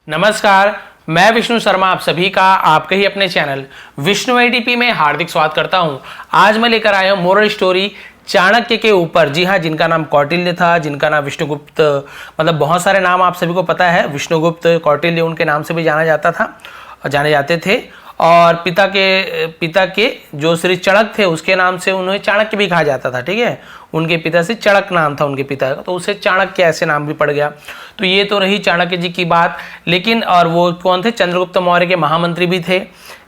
नमस्कार, मैं विष्णु शर्मा आप सभी का आपके ही अपने चैनल विष्णु एडीपी में हार्दिक स्वागत करता हूं। आज मैं लेकर आया हूं मोरल स्टोरी चाणक्य के ऊपर। जी हाँ, जिनका नाम कौटिल्य था, जिनका नाम विष्णुगुप्त, मतलब बहुत सारे नाम आप सभी को पता है। विष्णुगुप्त, कौटिल्य उनके नाम से भी जाना जाता था और जाने जाते थे। और पिता के जो श्री चणक थे उसके नाम से उन्हें चाणक्य भी कहा जाता था। ठीक है, उनके पिता से चणक नाम था उनके पिता का, तो उसे चाणक्य ऐसे नाम भी पड़ गया। तो ये तो रही चाणक्य जी की बात। लेकिन और वो कौन थे? चंद्रगुप्त मौर्य के महामंत्री भी थे।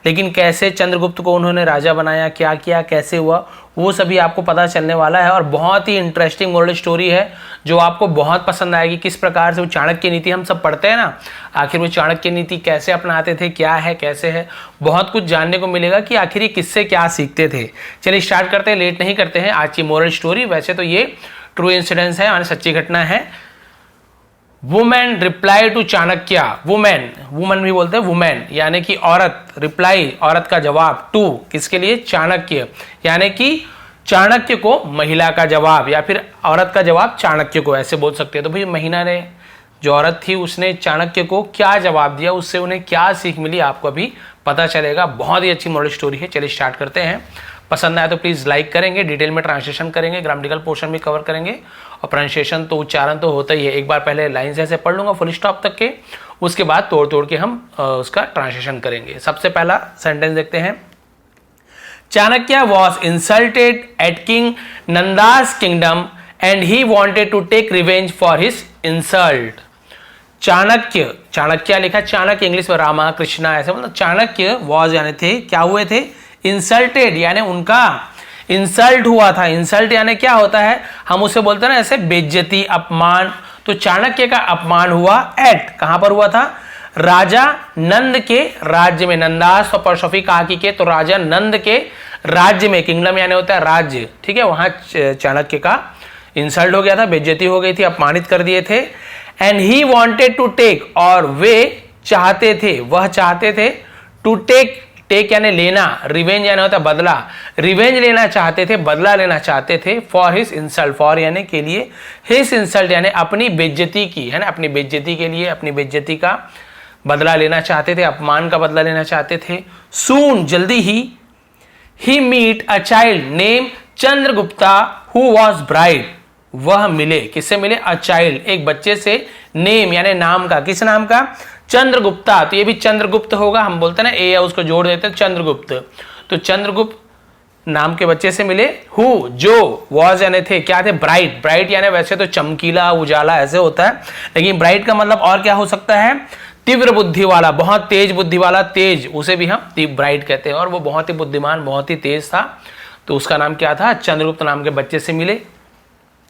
लेकिन कैसे चंद्रगुप्त को उन्होंने राजा बनाया, क्या किया, कैसे हुआ, वो सभी आपको पता चलने वाला है। और बहुत ही इंटरेस्टिंग मोरल स्टोरी है जो आपको बहुत पसंद आएगी। किस प्रकार से वो चाणक्य नीति हम सब पढ़ते हैं ना, आखिर वो चाणक्य नीति कैसे अपनाते थे, क्या है, कैसे है, बहुत कुछ जानने को मिलेगा कि आखिर ये किससे क्या सीखते थे। चलिए स्टार्ट करते हैं, लेट नहीं करते हैं आज की मोरल स्टोरी। वैसे तो ये ट्रू इंसिडेंस है, यानी सच्ची घटना है। Women reply to Chanakya. Woman भी बोलते हैं वुमेन, यानी कि औरत। रिप्लाई औरत का जवाब, टू किसके लिए? चाणक्य, यानी कि चाणक्य को महिला का जवाब, या फिर औरत का जवाब चाणक्य को, ऐसे बोल सकते हैं। तो भाई महिला ने, जो औरत थी, उसने चाणक्य को क्या जवाब दिया, उससे उन्हें क्या सीख मिली, आपको अभी पता चलेगा। बहुत ही अच्छी मोरल स्टोरी है। चलिए स्टार्ट करते हैं। पसंद आए तो प्लीज़ लाइक करेंगे, डिटेल में ट्रांसलेशन करेंगे, ग्रामेटिकल पोर्शन भी कवर करेंगे, और प्रोनाउंसिएशन तो, उच्चारण तो होता ही है। एक बार पहले लाइन ऐसे पढ़ लूंगा फुल स्टॉप तक के, उसके बाद तोड़ तोड़ के हम उसका ट्रांसलेशन करेंगे। सबसे पहला सेंटेंस देखते हैं। Chanakya was insulted at king Nanda's kingdom and he wanted to take revenge for his insult. Chanakya लिखा, चाणक्य इंग्लिश में रामा कृष्णा, ऐसे मतलब चाणक्य वॉज यानी थे, क्या हुए थे? इंसल्टेड, यानी उनका इंसल्ट हुआ था। इंसल्ट यानी क्या होता है? हम उसे बोलते हैं ना ऐसे बेइज्जती, अपमान। तो चाणक्य का अपमान हुआ एट, कहां पर हुआ था? राजा नंद के राज्य में। नंदास और परसोफी काकी के, तो राजा नंद के राज्य में। किंगडम यानी होता है राज्य, ठीक है। वहां चाणक्य का इंसल्ट हो गया था, बेइज्जती हो गई थी, अपमानित कर दिए थे। And he wanted to take, और वे चाहते थे, वह चाहते थे, टू टेक, टेक यानी लेना, रिवेंज यानी होता है बदला, रिवेंज लेना चाहते थे, बदला लेना चाहते थे। फॉर हिज इंसल्ट, फॉर यानी के लिए, हिज इंसल्ट यानी अपनी बेइज्जती की, है ना, अपनी बेइज्जती के लिए, अपनी बेइज्जती का बदला लेना चाहते थे, अपमान का बदला लेना चाहते थे। सून, जल्दी ही meet a child name Chandragupta who was bright. वह मिले, किससे मिले? अ चाइल्ड, एक बच्चे से, नेम यानी नाम का, किस नाम का? चंद्रगुप्ता। तो ये भी चंद्रगुप्त होगा, हम बोलते हैं ना ए, उसको जोड़ देते हैं चंद्रगुप्त। तो चंद्रगुप्त नाम के बच्चे से मिले। हु, जो, वॉज यानी थे, क्या थे? ब्राइट। ब्राइट यानी वैसे तो चमकीला, उजाला ऐसे होता है, लेकिन ब्राइट का मतलब और क्या हो सकता है? तीव्र बुद्धि वाला, बहुत तेज बुद्धि वाला, तेज, उसे भी हम ब्राइट कहते हैं। और वो बहुत ही बुद्धिमान, बहुत ही तेज था, तो उसका नाम क्या था? चंद्रगुप्त नाम के बच्चे से मिले।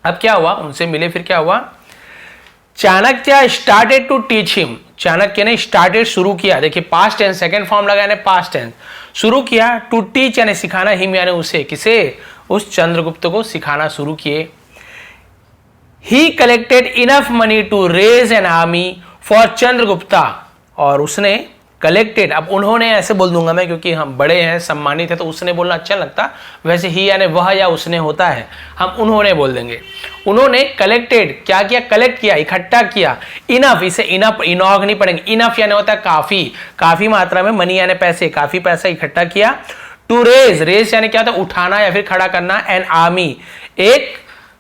अब क्या हुआ? उनसे मिले, फिर क्या हुआ? Chanakya started to teach him. Chanakya ने स्टार्टेड, शुरू किया। देखिए पास्ट टेंस, सेकंड फॉर्म लगा यानी पास्ट टेंस, शुरू किया। टू टीच यानी सिखाना, हिम यानी उसे, किसे? उस चंद्रगुप्त को सिखाना शुरू किए। He collected enough money to raise an army for Chandragupta, और उसने कलेक्टेड, अब उन्होंने ऐसे बोल दूंगा मैं क्योंकि हम बड़े हैं, सम्मानित है, तो उसने बोलना अच्छा लगता। वैसे ही यानी वह या उसने होता है, हम उन्होंने बोल देंगे। उन्होंने कलेक्टेड, क्या किया? कलेक्ट किया, इकट्ठा किया। इनफ, इसे इनफ, इनॉग नहीं पढ़ेंगे, इनफ यानी होता है काफी, काफी मात्रा में, मनी यानी पैसे, काफी पैसा इकट्ठा किया। टू रेज, रेज यानी क्या होता है? उठाना या फिर खड़ा करना। एन आर्मी, एक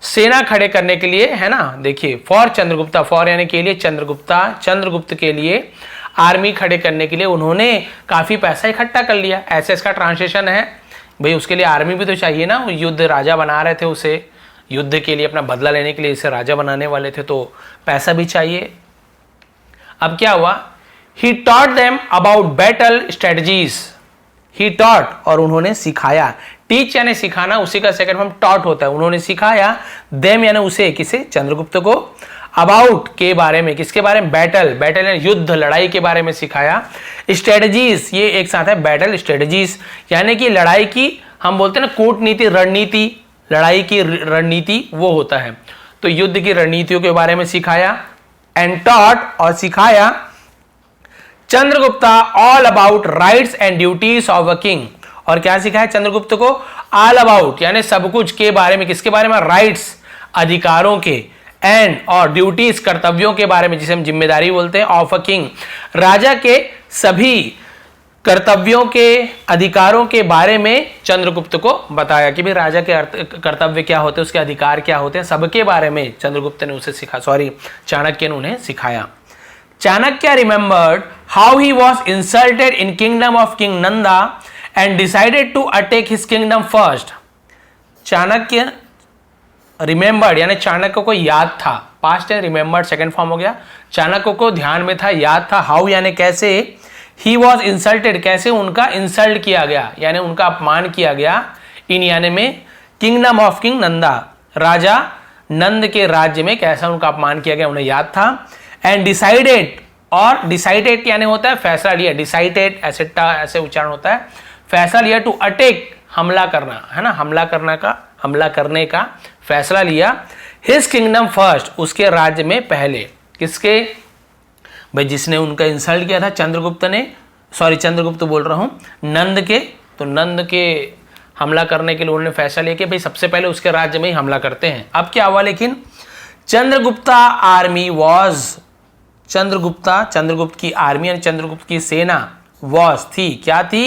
सेना खड़े करने के लिए, है ना। देखिए फॉर चंद्रगुप्ता, फॉर यानी के लिए, चंद्रगुप्ता, चंद्रगुप्त के लिए आर्मी खड़े करने के लिए उन्होंने काफी पैसा इकट्ठा कर लिया, ऐसे इसका ट्रांसलेशन है। भाई उसके लिए आर्मी भी तो चाहिए ना, युद्ध, राजा बना रहे थे उसे, युद्ध के लिए, अपना बदला लेने के लिए इसे राजा बनाने वाले थे, तो पैसा भी चाहिए। अब क्या हुआ? He taught them about battle strategies. He taught, और उन्होंने सिखाया। टीच यानी सिखाना, उसी का सेकंड फॉर्म टॉट होता है। उन्होंने सिखाया, देम यानी उसे, किसे? चंद्रगुप्त को। अबाउट के बारे में, किसके बारे में? बैटल, बैटल यानी युद्ध, लड़ाई के बारे में सिखाया। स्ट्रेटजीज, ये एक साथ है, बैटल स्ट्रेटजीज यानी कि लड़ाई की, हम बोलते हैं ना कूटनीति, रणनीति, लड़ाई की रणनीति वो होता है। तो युद्ध की रणनीतियों के बारे में सिखाया। एंड टॉट, और सिखाया, Chandragupta all about rights and duties of a king. और क्या सिखाया चंद्रगुप्त को? ऑल अबाउट यानी सब कुछ के बारे में, किसके बारे में? राइट्स, अधिकारों के, एंड और ड्यूटीज कर्तव्यों के बारे में, जिसे हम जिम्मेदारी बोलते हैं, ऑफ अ किंग राजा के सभी कर्तव्यों के अधिकारों के बारे में चंद्रगुप्त को बताया कि भाई राजा के कर्तव्य क्या होते हैं, उसके अधिकार क्या होते हैं, सबके बारे में चंद्रगुप्त ने उसे चाणक्य ने उन्हें सिखाया। Chanakya remembered how he was insulted in kingdom of king Nanda and decided to attack his kingdom first. Chanakya remembered यानी चाणक्य को याद था, पास्ट है, रिमेंबर्ड सेकंड फॉर्म हो गया। चाणक्य को ध्यान में था, याद था, हाउ यानी कैसे, ही वॉज इंसल्टेड कैसे उनका इंसल्ट किया गया यानी उनका अपमान किया गया, इन यानी में किंगडम ऑफ किंग नंदा राजा नंद के राज्य में कैसा उनका अपमान किया गया उन्हें याद था। एंड डिसाइडेड, और डिसाइडेड यानी होता है फैसला लिया, डिसाइडेड ऐसे उच्चारण होता है, फैसला लिया, टू अटैक हमला करना है ना, हमला करने का फैसला लिया। हिज किंगडम फर्स्ट उसके राज्य में पहले, किसके भाई जिसने उनका इंसल्ट किया था चंद्रगुप्त बोल रहा हूं, नंद के, तो नंद के हमला करने के लिए उन्होंने फैसला लिया कि भाई सबसे पहले उसके राज्य में ही हमला करते हैं। अब क्या हुआ, लेकिन चंद्रगुप्ता आर्मी वॉज, चंद्रगुप्त की आर्मी यानी चंद्रगुप्त की सेना वॉज थी, क्या थी,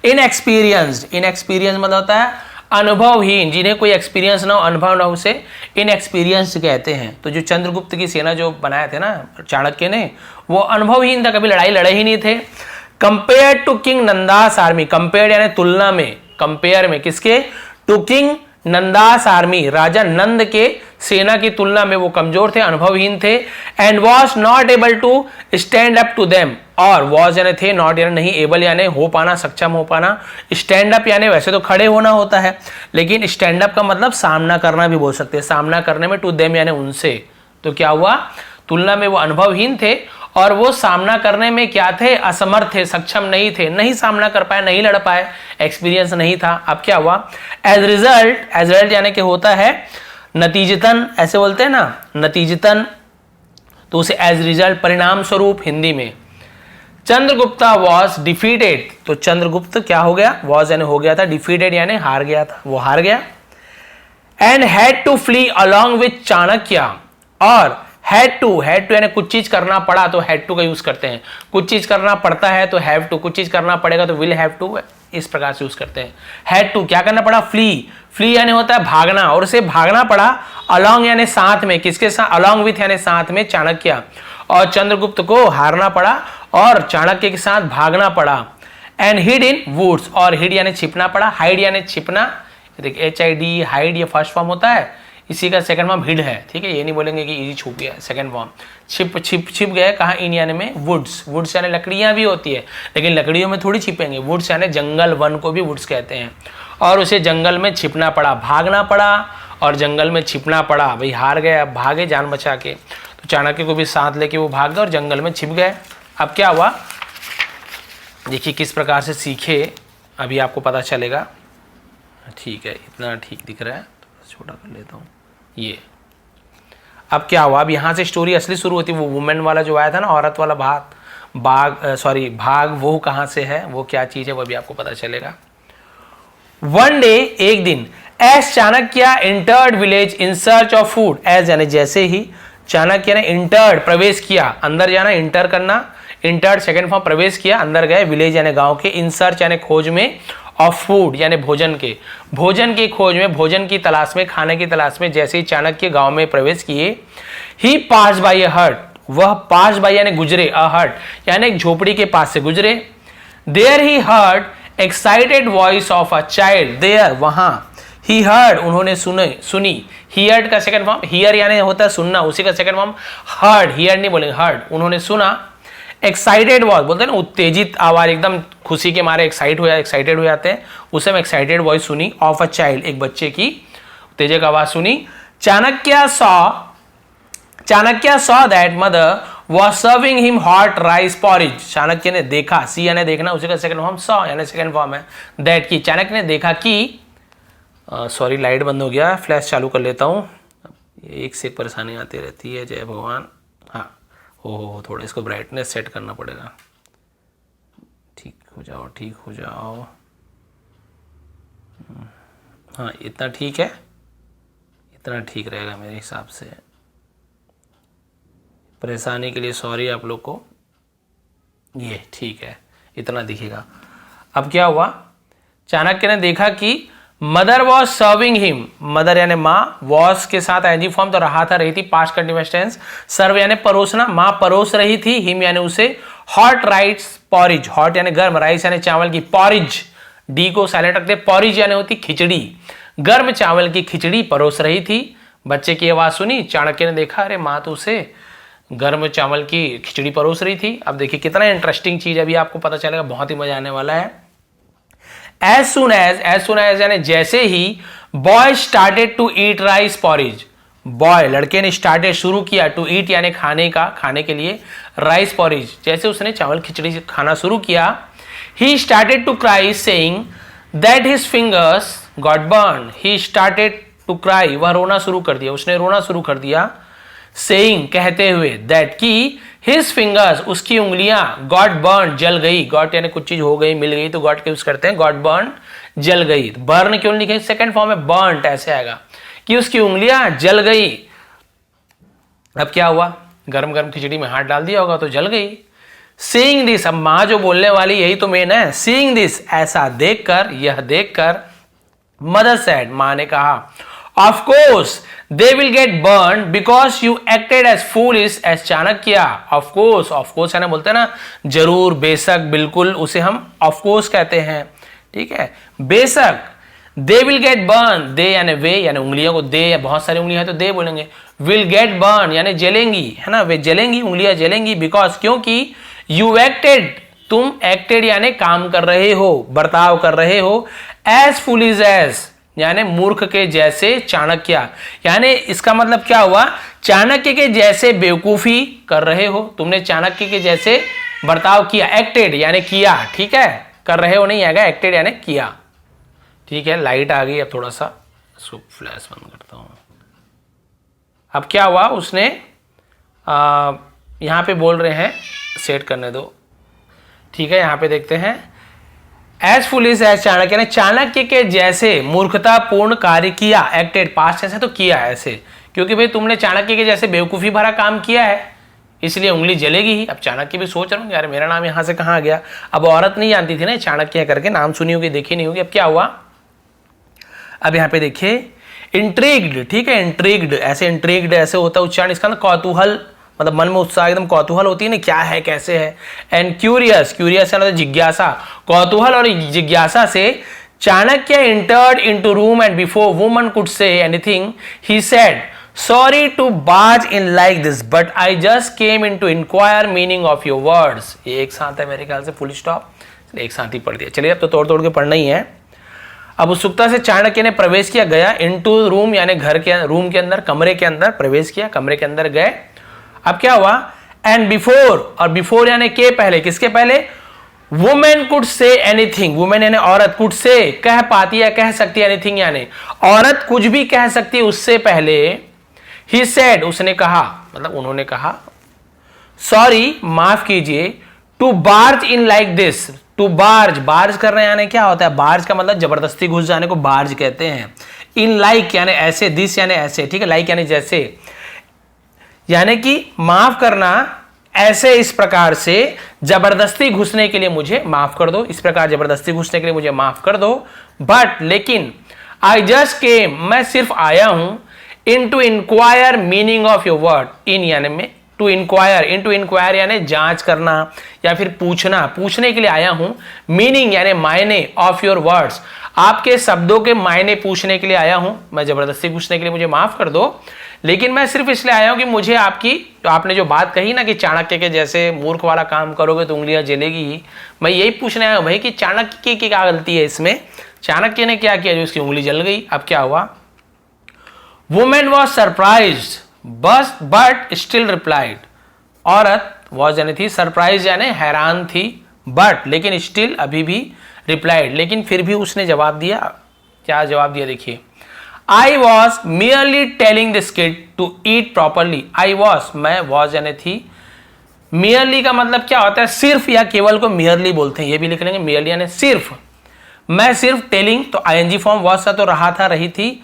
इनएक्सपीरियंस्ड मतलब होता है अनुभवहीन, जिन्हें कोई एक्सपीरियंस ना हो, अनुभव ना हो, उसे इनएक्सपीरियंस्ड कहते हैं। तो जो चंद्रगुप्त की सेना जो बनाए थे ना चाणक्य ने, वो अनुभवहीन था, कभी लड़ाई लड़े ही नहीं थे। Compare to king Nanda's army, compare यानी तुलना में, कंपेयर में किसके, टू किंग नंदास आर्मी राजा नंद के सेना की तुलना में वो कमजोर थे, अनुभवहीन थे। And was not able to stand up to them, और वॉज यानी थे, नॉट यानी नहीं, एबल यानी हो पाना, सक्षम हो पाना, स्टैंड अप यानी वैसे तो खड़े होना होता है, लेकिन स्टैंड अप का मतलब सामना करना भी बोल सकते हैं, सामना करने में, टू देम यानी उनसे। तो क्या हुआ, तुलना में वो अनुभवहीन थे और वो सामना करने में क्या थे, असमर्थ थे, सक्षम नहीं थे, नहीं सामना कर पाए, नहीं लड़ पाए, एक्सपीरियंस नहीं था। अब क्या हुआ, एज रिजल्ट यानी कि होता है नतीजतन, ऐसे बोलते हैं ना नतीजतन, तो उसे एज रिजल्ट परिणाम स्वरूप हिंदी में, चंद्रगुप्ता वॉज डिफीटेड, तो चंद्रगुप्त क्या हो गया, वॉज यानी हो गया था, डिफीटेड यानी हार गया था, वो हार गया। And had to flee along with Chanakya, और हैड टू यानी कुछ चीज करना पड़ा तो हैड टू का यूज करते हैं, कुछ चीज करना पड़ता है तो हैव टू, कुछ चीज करना पड़ेगा तो विल हैव टू, इस प्रकार से यूज करते हैं। हैड टू क्या करना पड़ा, फ्ली यानी होता है भागना, और उसे भागना पड़ा अलोंग यानी साथ में, किसके साथ, अलोंग विथ यानी साथ में चाणक्य, और चंद्रगुप्त को हारना पड़ा और चाणक्य के साथ भागना पड़ा। एंड हिड इन वुड्स, और हिड यानी छिपना पड़ा, हाइड यानी छिपना, देखिए HID हाइड ये फर्स्ट फॉर्म होता है, इसी का सेकंड फॉर्म हिड है, ठीक है, ये नहीं बोलेंगे कि इजी छुप गया, सेकंड फॉर्म छिप गए, कहाँ, इन यानी में वुड्स यानी लकड़ियां भी होती है, लेकिन लकड़ियों में थोड़ी छिपेंगे, वुड्स यानी जंगल, वन को भी वुड्स कहते हैं, और उसे जंगल में छिपना पड़ा, भागना पड़ा और जंगल में छिपना पड़ा, भाई हार गए, अब भागे जान बचा के, तो चाणक्य को भी साथ लेके वो भाग गए और जंगल में छिप गए। अब क्या हुआ, देखिए किस प्रकार से सीखे, अभी आपको पता चलेगा। ठीक है, इतना ठीक दिख रहा है, तो छोटा कर लेता हूँ ये। अब क्या हुआ, अब यहाँ से स्टोरी असली शुरू होती है, वो वुमेन वाला जो आया था ना, औरत वाला भाग वो कहाँ से है, वो क्या चीज है, वो भी आपको पता चलेगा। वन डे, एक दिन, as Chanakya entered village in search of food, as यानी जैसे ही, चाणक्य ने इंटर्ड प्रवेश किया, अंदर जाना, इंटर करना, इंटर्ड सेकंड फॉर्म, प्रवेश किया, अंदर गए, विलेज यानी गांव के, इन सर्च यानी खोज में, ऑफ फूड यानी भोजन की खोज में, भोजन की तलाश में, खाने की तलाश में, जैसे ही चाणक्य गांव में प्रवेश किए, ही पास बाय ए हट, वह पास बाय यानी गुजरे, अ हट यानी एक झोपड़ी के पास से गुजरे। There he heard excited voice of a child, there वहां, ही हर्ड उन्होंने सुनी, हियर्ड का सेकंड फॉर्म, हियर यानी होता है सुनना, उसी का सेकंड फॉर्म हर्ड, हियर नहीं बोलेंगे, हर्ड उन्होंने सुना। एक्साइटेड वॉइस बोलते हैं ना, उत्तेजित आवाज, एकदम खुशी के मारे एक्साइटेड हो जाते हैं, उसे मैं एक्साइटेड वॉइस सुनी, ऑफ अ चाइल्ड एक बच्चे की उत्तेजक आवाज सुनी। Chanakya saw that mother was serving him hot rice porridge, Chanakya ने देखा, सी यानी देखना, उसी का सेकंड फॉर्म सॉ यानी सेकंड फॉर्म है, दैट की, चाणक्य ने देखा कि, सॉरी लाइट बंद हो गया, फ्लैश चालू कर लेता हूँ, एक से एक परेशानी आती रहती है, जय भगवान। हाँ, हो थोड़ा इसको ब्राइटनेस सेट करना पड़ेगा, ठीक हो जाओ, हाँ इतना ठीक है, इतना ठीक रहेगा मेरे हिसाब से। परेशानी के लिए सॉरी आप लोग को, ये ठीक है, इतना दिखेगा। अब क्या हुआ, चाणक्य ने देखा कि mother was serving him, mother यानी माँ, वॉज के साथ आईएनजी फॉर्म तो रहा था, रही थी, पास्ट कंटिन्यूअस टेंस, सर्व यानी परोसना, माँ परोस रही थी, हिम यानी उसे, हॉट राइस पॉरिज, हॉट यानी गर्म, राइस यानी चावल की, पॉरिज डी को साइलेंट रखते, पॉरिज यानी होती खिचड़ी, गर्म चावल की खिचड़ी परोस रही थी। बच्चे की आवाज सुनी, चाणक्य ने देखा अरे माँ तो उसे गर्म चावल की खिचड़ी परोस रही थी। अब देखिए कितना इंटरेस्टिंग चीज अभी आपको पता चलेगा, बहुत ही मजा आने वाला है। एज सुन एज यानी जैसे ही, boy started to eat rice porridge, boy लड़के ने स्टार्टेड शुरू किया, टू ईट यानी खाने का, खाने के लिए, राइस पॉरिज जैसे उसने चावल खिचड़ी खाना शुरू किया, he started to cry saying that his fingers got burn, he started to cry, वह रोना शुरू कर दिया, उसने रोना शुरू कर दिया, सेइंग कहते हुए, दैट की हिज फिंगर्स उसकी उंगलियां, गॉट बर्न जल गई, गॉट यानी कुछ चीज हो गई, मिल गई तो गॉट के यूज करते हैं, गॉट बर्न जल गई, बर्न क्यों लिखे, सेकंड फॉर्म में बर्नट ऐसे आएगा कि उसकी उंगलियां जल गई। अब क्या हुआ, गरम गरम खिचड़ी में हाथ डाल दिया होगा तो जल गई। सीइंग दिस, अब मां जो बोलने वाली यही तो मेन है, सीइंग दिस ऐसा देखकर, यह देखकर, मदर सेड मां ने कहा, of course they will get burn because you acted as foolish as Chanakya. Of course है ना, बोलते हैं ना जरूर, बेशक, बिल्कुल, उसे हम ऑफ कोर्स कहते हैं, ठीक है, बेशक। दे विल गेट बर्न, दे यानी वे यानी उंगलियों को दे, बहुत सारी उंगलियां है तो दे बोलेंगे, विल गेट बर्न यानी जलेंगी, है ना, वे जलेंगी, उंगलियां जलेंगी, बिकॉज क्योंकि, यू एक्टेड तुम, एक्टेड यानी काम कर रहे हो, बर्ताव कर रहे हो, एज फूलिश एज यानी मूर्ख के जैसे, चाणक्य यानी इसका मतलब क्या हुआ, चाणक्य के जैसे बेवकूफी कर रहे हो, तुमने चाणक्य के जैसे बर्ताव किया, एक्टेड यानी किया, ठीक है, कर रहे हो नहीं आएगा, एक्टेड यानी किया, ठीक है। लाइट आ गई, अब थोड़ा सा इसको फ्लैश बंद करता हूं। अब क्या हुआ, उसने यहां पे बोल रहे हैं, सेट करने दो, ठीक है, यहां पे देखते हैं, एज फुलिश एज चाणक्य ने चाणक्य के जैसे मूर्खतापूर्ण कार्य किया, एक्टेड पास्ट ऐसे तो किया ऐसे, क्योंकि भाई तुमने चाणक्य के जैसे बेवकूफी भरा काम किया है, इसलिए उंगली जलेगी ही। अब चाणक्य भी सोच रहा हूँ यार मेरा नाम यहां से कहां आ गया, अब औरत नहीं जानती थी ना चाणक्य करके, नाम सुनी होगी, देखी नहीं होगी। अब क्या हुआ, अब यहां पे देखिए, इंट्रिग्ड, ठीक है, इंट्रिग्ड ऐसे होता है उच्चारण इसका ना, कौतूहल, मतलब मन में उत्साह, एकदम कौतूहल होती है ना, क्या है कैसे है। एंड क्यूरियस है जिज्ञासा, कौतूहल और जिज्ञासा से Chanakya entered into room and before woman could say anything he said, sorry to barge in like this but I just came in to inquire meaning of your words. ये एक साथ है मेरे ख्याल से, फुल स्टॉप, एक साथ ही पढ़ दिया, चलिए अब तो तोड़ तोड़ के पढ़ना ही है। अब उत्सुकता से चाणक्य ने प्रवेश किया, गया, इनटू रूम यानी घर के, रूम के अंदर, कमरे के अंदर प्रवेश किया, कमरे के अंदर गए। अब क्या हुआ, एंड बिफोर, और बिफोर यानी के पहले, किसके पहले, women could say anything, women यानी औरत, कुड से कह पाती है, कह सकती है, एनीथिंग यानी औरत कुछ भी कह सकती है, उससे पहले, ही सेड उसने कहा, मतलब उन्होंने कहा, सॉरी माफ कीजिए, to barge in like this, to barge, barge कर रहे यानी क्या होता है, बार्ज का मतलब जबरदस्ती घुस जाने को बार्ज कहते हैं, इन लाइक यानी ऐसे, दिस यानी ऐसे, ठीक है, लाइक यानी जैसे, यानी कि माफ करना, ऐसे इस प्रकार से जबरदस्ती घुसने के लिए मुझे माफ कर दो, इस प्रकार जबरदस्ती घुसने के लिए मुझे माफ कर दो, बट लेकिन, आई जस्ट केम मैं सिर्फ आया हूं, in to inquire meaning of your word, in यानी में, to inquire, in to inquire यानी जांच करना या फिर पूछना, पूछने के लिए आया हूं, मीनिंग यानी मायने, ऑफ योर वर्ड्स आपके शब्दों के मायने पूछने के लिए आया हूं, मैं जबरदस्ती घुसने के लिए मुझे माफ कर दो, लेकिन मैं सिर्फ इसलिए आया हूं कि मुझे आपकी, तो आपने जो बात कही ना कि चाणक्य के जैसे मूर्ख वाला काम करोगे तो उंगलियां जलेगी ही, मैं यही पूछने आया हूं भाई कि चाणक्य की क्या गलती है इसमें, चाणक्य ने क्या किया जो उसकी उंगली जल गई। अब क्या हुआ, women was surprised but still replied, औरत वॉज यानी थी, सरप्राइज यानी हैरान थी, बट लेकिन स्टिल अभी भी, रिप्लाइड लेकिन फिर भी उसने जवाब दिया। क्या जवाब दिया देखिए, I was merely telling this kid to eat properly, I was मैं, वॉज यानी थी, मियरली का मतलब क्या होता है, सिर्फ या केवल को मियरली बोलते हैं, ये भी लिख लेंगे, मियरली यानी सिर्फ, मैं सिर्फ, टेलिंग तो आईएनजी फॉर्म वॉज सा तो रहा था, रही थी,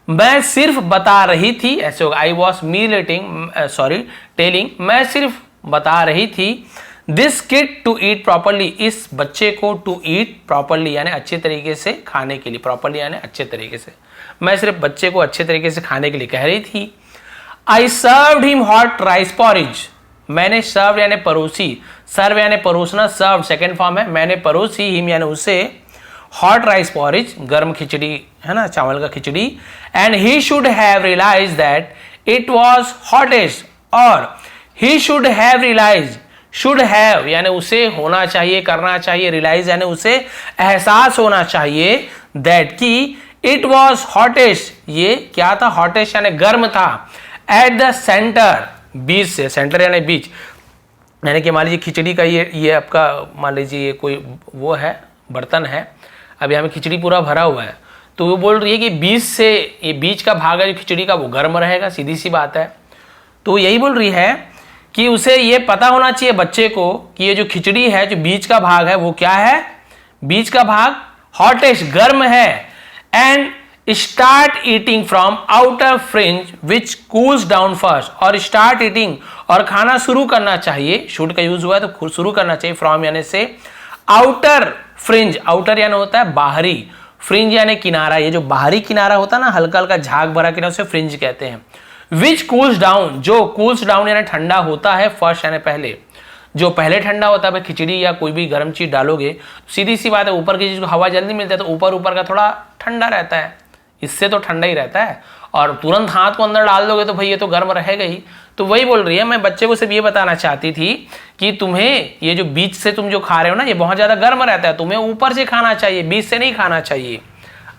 मैं सिर्फ बता रही थी, ऐसे होगा, आई वॉज मियरली टेलिंग मैं सिर्फ बता रही थी, this kid to eat properly, इस बच्चे को टू ईट प्रॉपरली यानी अच्छे तरीके से खाने के लिए, प्रॉपरली यानी अच्छे तरीके से, मैं सिर्फ बच्चे को अच्छे तरीके से खाने के लिए कह रही थी। I served him hot rice porridge, मैंने सर्व यानी परोसी, सर्व यानी परोसना, सर्व सेकेंड फॉर्म है, मैंने परोसी हिम यानी उसे हॉट राइस पॉरिज, गर्म खिचड़ी है ना, चावल का खिचड़ी, and he should have realise that it was hottest, और he should have realise, should have यानी उसे होना चाहिए, करना चाहिए, रियलाइज यानी उसे एहसास होना चाहिए, दैट की इट वॉज हॉटेस्ट, ये क्या था, हॉटेस्ट यानी गर्म था, एट द सेंटर, बीच से, सेंटर यानी बीच, यानी कि मान लीजिए खिचड़ी का ये आपका मान लीजिए ये कोई वो है बर्तन है, अब यहाँ में खिचड़ी पूरा भरा हुआ है, तो वो बोल रही है कि बीच से, ये बीच का भाग है जो खिचड़ी का वो गर्म रहेगा, सीधी सी बात है। तो यही बोल रही है कि उसे ये पता होना चाहिए बच्चे को कि ये जो खिचड़ी है, जो बीच का भाग है वो क्या है, बीच का भाग हॉटेस्ट गर्म है, and start eating from outer fringe which cools down first, और स्टार्ट ईटिंग और खाना शुरू करना चाहिए, शुड का यूज हुआ है तो शुरू करना चाहिए, फ्रॉम यानी से, आउटर फ्रिंज, आउटर यानी होता है बाहरी, फ्रिंज यानी किनारा, ये जो बाहरी किनारा होता है ना, हल्का हल्का झाग भरा किनारा, उसे फ्रिंज कहते हैं। विच कूल्स डाउन, जो कूल्स डाउन यानी ठंडा होता है, फर्स्ट यानी पहले, जो पहले ठंडा होता है, खिचड़ी या कोई भी गर्म चीज डालोगे, सीधी सी बात है, ऊपर की चीज को हवा जल्दी मिलता है, तो ऊपर ऊपर का थोड़ा ठंडा रहता है, इससे तो ठंडा ही रहता है, और तुरंत हाथ को अंदर डाल दोगे तो भाई ये तो गर्म रहेगा ही। तो वही बोल रही है, मैं बच्चे को सिर्फ ये बताना चाहती थी कि तुम्हें ये जो बीच से तुम जो खा रहे हो ना, ये बहुत ज्यादा गर्म रहता है, तुम्हें ऊपर से खाना चाहिए, बीच से नहीं खाना चाहिए।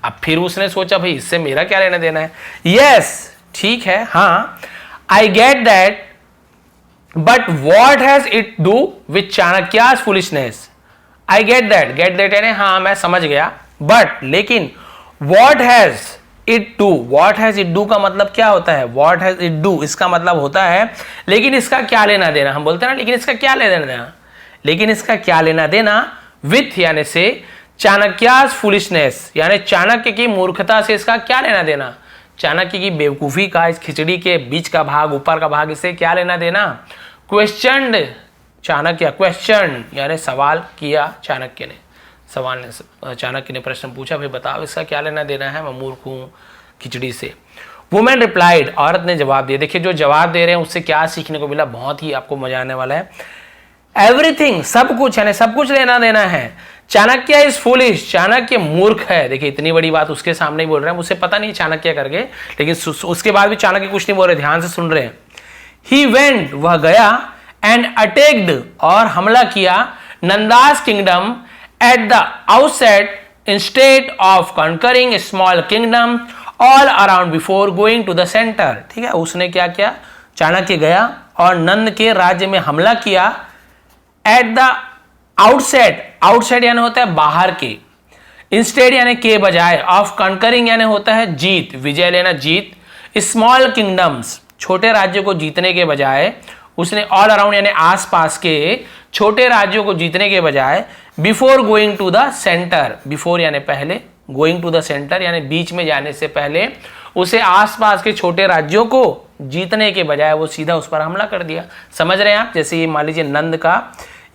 अब फिर उसने सोचा भाई इससे मेरा क्या लेना देना है, यस ठीक है, हाँ, I get that, but what has it do with Chanakya's foolishness, I get that यानी हाँ मैं समझ गया, बट लेकिन what has it do, what has it do का मतलब क्या होता है, वॉट हैज इट डू इसका मतलब होता है लेकिन इसका क्या लेना देना, हम बोलते हैं ना लेकिन इसका क्या लेना देना, लेकिन इसका क्या लेना देना, विथ यानी से, चाणक्यास फुलिशनेस यानी चाणक्य की मूर्खता से इसका क्या लेना देना, चाणक्य की बेवकूफी का, इस खिचड़ी के बीच का भाग, ऊपर का भाग, इससे क्या लेना देना, क्वेश्चनड चाणक्य, क्वेश्चन यानी सवाल किया चाणक्य ने, सवाल ने, चाणक्य ने प्रश्न पूछा, भाई बताओ इसका क्या लेना देना है, मैं मूर्ख हूं खिचड़ी से। वुमेन रिप्लाइड, औरत ने जवाब दिया, देखिए जो जवाब दे रहे हैं उससे क्या सीखने को मिला, बहुत ही आपको मजा आने वाला है। एवरीथिंग, सब कुछ यानी सब कुछ लेना देना है, चाणक्य इज फूलिश, चाणक्य मूर्ख है, देखिए इतनी बड़ी बात उसके सामने ही बोल रहे हैं, मुझे पता नहीं चाणक्य करके, लेकिन उसके बाद भी चाणक्य कुछ नहीं बोल रहे, ध्यान से सुन रहे हैं। ही वेंट, वह गया, एंड अटैक्ड, और हमला किया, Nanda's kingdom at the outset instead of conquering small kingdom all around before going to the centre, ठीक है, उसने क्या किया, चाणक्य गया और नंद के राज्य में हमला किया, एट द आउटसेट, आउटसेट यानी होता है बाहर के, इंस्टेड यानी के बजाय, ऑफ कॉन्करिंग यानी होता है जीत, विजय लेना, जीत, स्मॉल किंगडम्स छोटे राज्यों को जीतने के बजाय उसने ऑल अराउंड यानी आसपास के छोटे राज्यों को जीतने के बजाय before going to the centre, before यानी पहले, गोइंग टू द सेंटर यानी बीच में जाने से पहले उसे आसपास के छोटे राज्यों को जीतने के बजाय वो सीधा उस पर हमला कर दिया। समझ रहे हैं आप, जैसे ये मान लीजिए नंद का,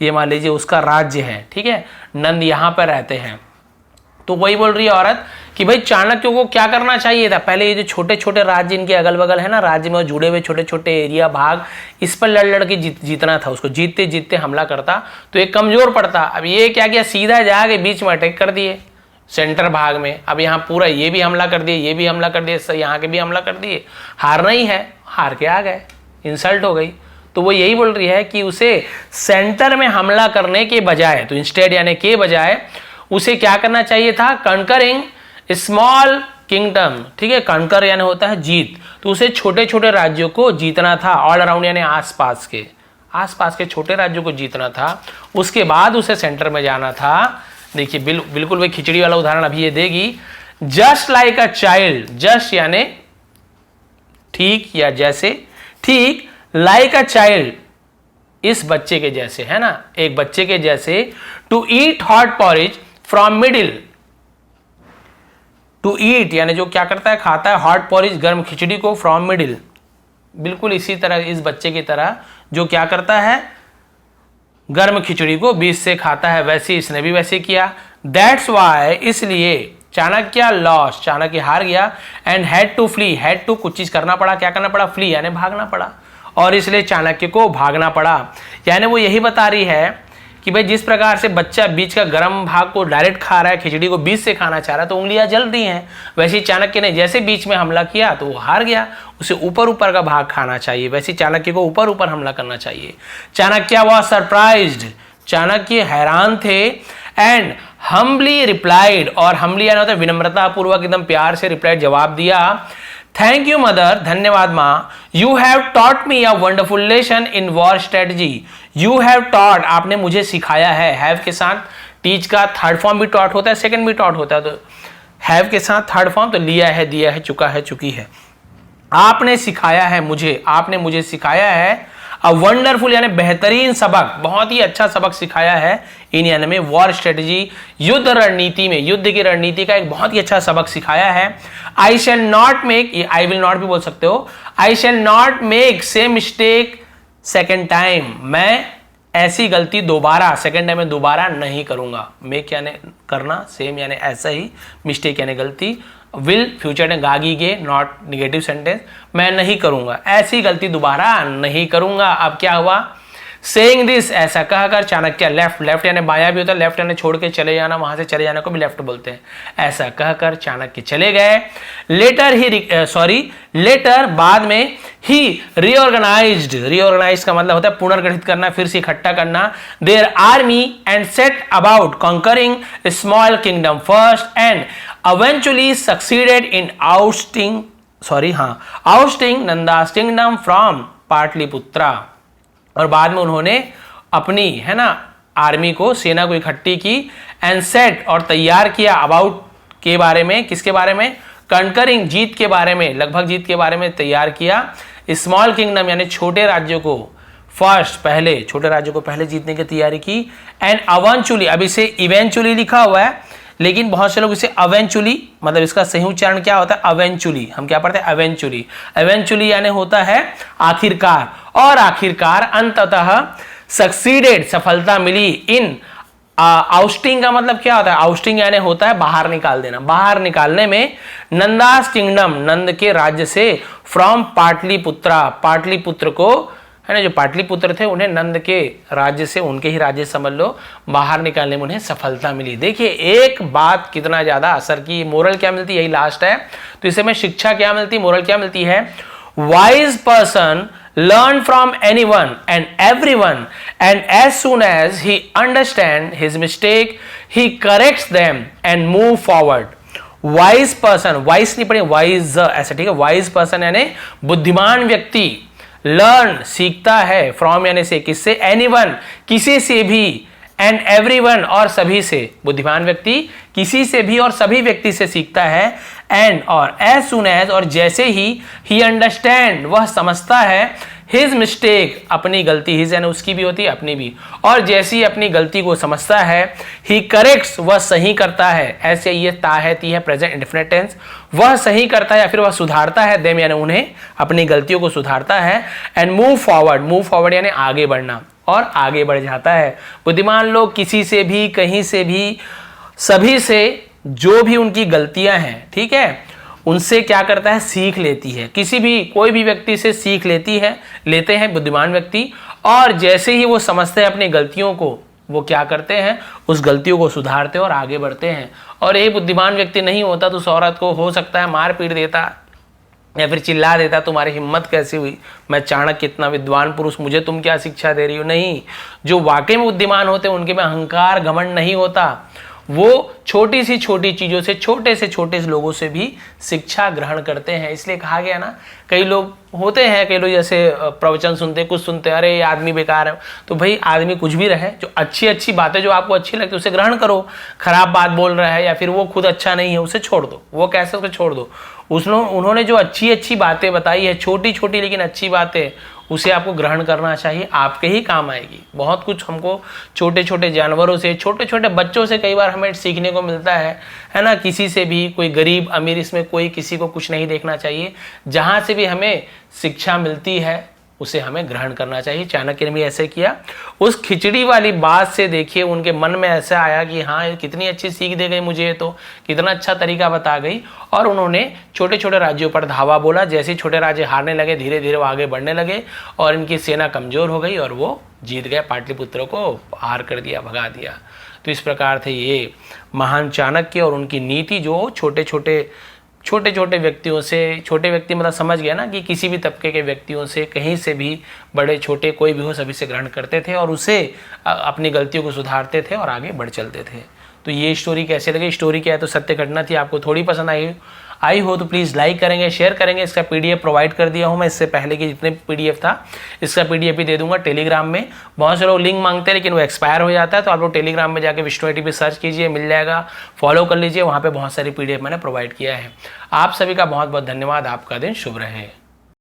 ये मान लीजिए उसका राज्य है, ठीक है, नंद यहां पर रहते हैं, तो वही बोल रही है औरत कि भाई चाणक्य को क्या करना चाहिए था, पहले ये जो छोटे छोटे राज्य इनके अगल बगल है ना, राज्य में जुड़े हुए छोटे छोटे एरिया भाग, इस पर लड़ लड़ के जीतना था उसको, जीतते जीतते हमला करता तो ये कमजोर पड़ता। अब ये क्या किया, सीधा जाके बीच में अटैक कर दिए सेंटर भाग में, अब यहाँ पूरा ये भी हमला कर दिए, ये भी हमला कर दिए, यहाँ के भी हमला कर दिए, हारना ही है, हार के आ गए, इंसल्ट हो गई। तो वो यही बोल रही है कि उसे सेंटर में हमला करने के बजाय, तो इंस्टेड यानी के बजाय उसे क्या करना चाहिए था, कॉन्करिंग स्मॉल किंगडम, ठीक है, कॉन्कर यानी होता है जीत, तो उसे छोटे छोटे राज्यों को जीतना था, ऑल अराउंड यानी आसपास के छोटे राज्यों को जीतना था, उसके बाद उसे सेंटर में जाना था। देखिए बिल्कुल वही खिचड़ी वाला उदाहरण अभी ये देगी, just like a child, just यानी ठीक या जैसे, ठीक, लाइक अ चाइल्ड इस बच्चे के जैसे, है ना, एक बच्चे के जैसे, to eat hot porridge from middle, to eat यानी जो क्या करता है, खाता है, हॉट पॉरिज गर्म खिचड़ी को, फ्रॉम मिडिल, बिल्कुल इसी तरह इस बच्चे की तरह जो क्या करता है, गर्म खिचड़ी को बीच से खाता है, वैसे इसने भी वैसे किया। दैट्स वाई, इसलिए चाणक्य लॉस्ट, चाणक्य हार गया। And had to flee, had to कुछ चीज करना पड़ा, क्या करना पड़ा? फ्ली यानी भागना पड़ा, और इसलिए चाणक्य को भागना पड़ा। यानी वो यही बता रही है कि भाई जिस प्रकार से बच्चा बीच का गर्म भाग को डायरेक्ट खा रहा है, खिचड़ी को बीच से खाना चाह रहा है तो उंगलियां जल रही हैं, वैसे ही चाणक्य ने जैसे बीच में हमला किया तो वो हार गया, उसे ऊपर ऊपर का भाग खाना चाहिए, वैसे चाणक्य को ऊपर ऊपर हमला करना चाहिए। चाणक्य वाज सरप्राइज्ड, चाणक्य हैरान थे। एंड हम्बली रिप्लाइड, और हम्बली यानी होता है विनम्रता पूर्वक एकदम प्यार से रिप्लाई जवाब दिया। थैंक यू मदर, धन्यवाद माँ। You have taught me a wonderful lesson in war strategy. You have taught, आपने मुझे सिखाया है। हैव के साथ टीच का थर्ड फॉर्म भी टॉट होता है, सेकंड भी टॉट होता है, तो हैव के साथ थर्ड फॉर्म तो लिया है, दिया है, चुका है, चुकी है। आपने सिखाया है मुझे, आपने मुझे सिखाया है। अ वंडरफुल यानी बेहतरीन सबक, बहुत ही अच्छा सबक सिखाया है। इन यानी में वॉर स्ट्रेटजी, युद्ध रणनीति में, युद्ध की रणनीति का एक बहुत ही अच्छा सबक सिखाया है। I shall not make, I will not भी बोल सकते हो, I shall not make same mistake second time, मैं ऐसी गलती दोबारा, सेकेंड टाइम में दोबारा नहीं करूंगा। मेक यानी करना, सेम यानी ऐसा ही, मिस्टेक यानी गलती, विल फ्यूचर ने गागी गे, नॉट निगेटिव सेंटेंस, मैं नहीं करूंगा, ऐसी गलती दोबारा नहीं करूंगा। अब क्या हुआ? सेइंग दिस, ऐसा कहकर चाणक्य लेफ्ट, लेफ्ट यानी बाया भी होता है, लेफ्ट यानी छोड़ के चले जाना, वहां से चले जाने को भी लेफ्ट बोलते हैं। ऐसा कहकर चाणक्य चले गए। लेटर ही लेटर बाद में ही रीऑर्गेनाइज्ड, रीऑर्गेनाइज का मतलब होता है पुनर्गठित करना, फिर से इकट्ठा करना, there army and set about conquering small kingdom first and eventually succeeded in ousting Nanda's kingdom from Pataliputra. और बाद में उन्होंने अपनी, है ना, आर्मी को, सेना को इकट्ठी की, एंड सेट और तैयार किया, अबाउट के बारे में, किसके बारे में? कंकरिंग, जीत के बारे में, लगभग जीत के बारे में तैयार किया। स्मॉल किंगडम यानी छोटे राज्यों को, फर्स्ट पहले, छोटे राज्यों को पहले जीतने की तैयारी की। एंड अवेंचुअली, अब इसे इवेंचुअली लिखा हुआ है लेकिन बहुत से लोग इसे अवेंचुअली, मतलब इसका सही उच्चारण क्या होता है? अवेंचुअली, हम क्या पढ़ते हैं? अवेंचुअली। अवेंचुअली यानी होता है आखिरकार, और आखिरकार अंततः सक्सीडेड, सफलता मिली। इन आउस्टिंग का मतलब क्या होता है? आउस्टिंग यानी होता है बाहर निकाल देना, बाहर निकालने में। नंदास किंगडम, नंद के राज्य से, फ्रॉम पाटलिपुत्रा, पाटलिपुत्र को, है ना, जो पाटलिपुत्र थे उन्हें नंद के राज्य से, उनके ही राज्य समझ लो, बाहर निकालने में उन्हें सफलता मिली। देखिए एक बात कितना ज्यादा असर की। मोरल क्या मिलती है? यही लास्ट है, तो इसे में शिक्षा क्या मिलती, मोरल क्या मिलती है? Wise person learn from anyone and everyone and as soon as he understand his mistake he corrects them and move forward. Wise person, wise नहीं पढ़े, वाइज ऐसा, ठीक है। वाइज पर्सन यानी बुद्धिमान व्यक्ति, लर्न सीखता है, फ्रॉम यानी से, किससे? एनीवन किसी से भी, एंड एवरीवन और सभी से। बुद्धिमान व्यक्ति किसी से भी और सभी व्यक्ति से सीखता है। एंड और एज सुन एज और जैसे ही अंडरस्टैंड वह समझता है, हिज मिस्टेक अपनी गलती, हिज यानी उसकी भी होती है अपनी भी, और जैसे ही अपनी गलती को समझता है, ही करेक्ट्स वह सही करता है। ऐसे ये ता है, ती है, प्रेजेंट इंडेफिनिट टेंस, वह सही करता है या फिर वह सुधारता है, देम यानी उन्हें, अपनी गलतियों को सुधारता है। And move forward, move forward यानी आगे बढ़ना, और आगे बढ़ जाता है। बुद्धिमान लोग किसी से भी, कहीं से भी, सभी से, जो भी उनकी गलतियां हैं, ठीक है, उनसे क्या करता है? सीख लेती है। किसी भी, कोई भी व्यक्ति से सीख लेते हैं बुद्धिमान व्यक्ति, और जैसे ही वो समझते हैं अपनी गलतियों को, वो क्या करते हैं? उस गलतियों को सुधारते और आगे बढ़ते हैं। और एक बुद्धिमान व्यक्ति नहीं होता तो उस औरत को हो सकता है मार पीट देता या फिर चिल्ला देता, तुम्हारी हिम्मत कैसी हुई, मैं चाणक्य इतना विद्वान पुरुष, मुझे तुम क्या शिक्षा दे रही हो। नहीं, जो वाकई में बुद्धिमान होते हैं उनके में अहंकार, घमंड नहीं होता। वो छोटी सी छोटी चीजों से, छोटे से छोटे लोगों से भी शिक्षा ग्रहण करते हैं। इसलिए कहा गया ना, कई लोग होते हैं, कई लोग जैसे प्रवचन सुनते, कुछ सुनते, अरे ये आदमी बेकार है, तो भाई आदमी कुछ भी रहे, जो अच्छी बातें जो आपको अच्छी लगती है उसे ग्रहण करो। खराब बात बोल रहा है या फिर वो खुद अच्छा नहीं है, उसे छोड़ दो। वो कैसे? उसे छोड़ दो। उन्होंने जो अच्छी बातें बताई है, छोटी छोटी लेकिन अच्छी बातें, उसे आपको ग्रहण करना चाहिए, आपके ही काम आएगी। बहुत कुछ हमको छोटे छोटे जानवरों से, छोटे छोटे बच्चों से कई बार हमें सीखने को मिलता है ना। किसी से भी, कोई गरीब अमीर, इसमें कोई किसी को कुछ नहीं देखना चाहिए। जहां से भी हमें शिक्षा मिलती है उसे हमें ग्रहण करना चाहिए। चाणक्य ने भी ऐसे किया। उस खिचड़ी वाली बात से देखिए उनके मन में ऐसा आया कि हाँ ये कितनी अच्छी सीख दे गई मुझे, तो कितना अच्छा तरीका बता गई, और उन्होंने छोटे छोटे राज्यों पर धावा बोला। जैसे छोटे राज्य हारने लगे धीरे धीरे वो आगे बढ़ने लगे और इनकी सेना कमजोर हो गई और वो जीत गए, पाटलिपुत्र को हार कर दिया, भगा दिया। तो इस प्रकार थे ये महान चाणक्य और उनकी नीति जो छोटे छोटे व्यक्तियों से, छोटे व्यक्ति मतलब समझ गया ना कि किसी भी तबके के व्यक्तियों से, कहीं से भी, बड़े छोटे कोई भी हो, सभी से ग्रहण करते थे और उसे अपनी गलतियों को सुधारते थे और आगे बढ़ चलते थे। तो ये स्टोरी कैसे लगी? स्टोरी क्या है तो सत्य घटना थी, आपको थोड़ी पसंद आई हो तो प्लीज़ लाइक करेंगे, शेयर करेंगे। इसका पीडीएफ प्रोवाइड कर दिया हूँ मैं, इससे पहले की जितने पीडीएफ था इसका पीडीएफ भी दे दूंगा टेलीग्राम में। बहुत से लोग लिंक मांगते हैं लेकिन वो एक्सपायर हो जाता है, तो आप लोग टेलीग्राम में जाके विष्णु IT पे सर्च कीजिए, मिल जाएगा, फॉलो कर लीजिए। वहाँ पे बहुत सारी पीडीएफ मैंने प्रोवाइड किया है। आप सभी का बहुत बहुत धन्यवाद। आपका दिन शुभ रहे।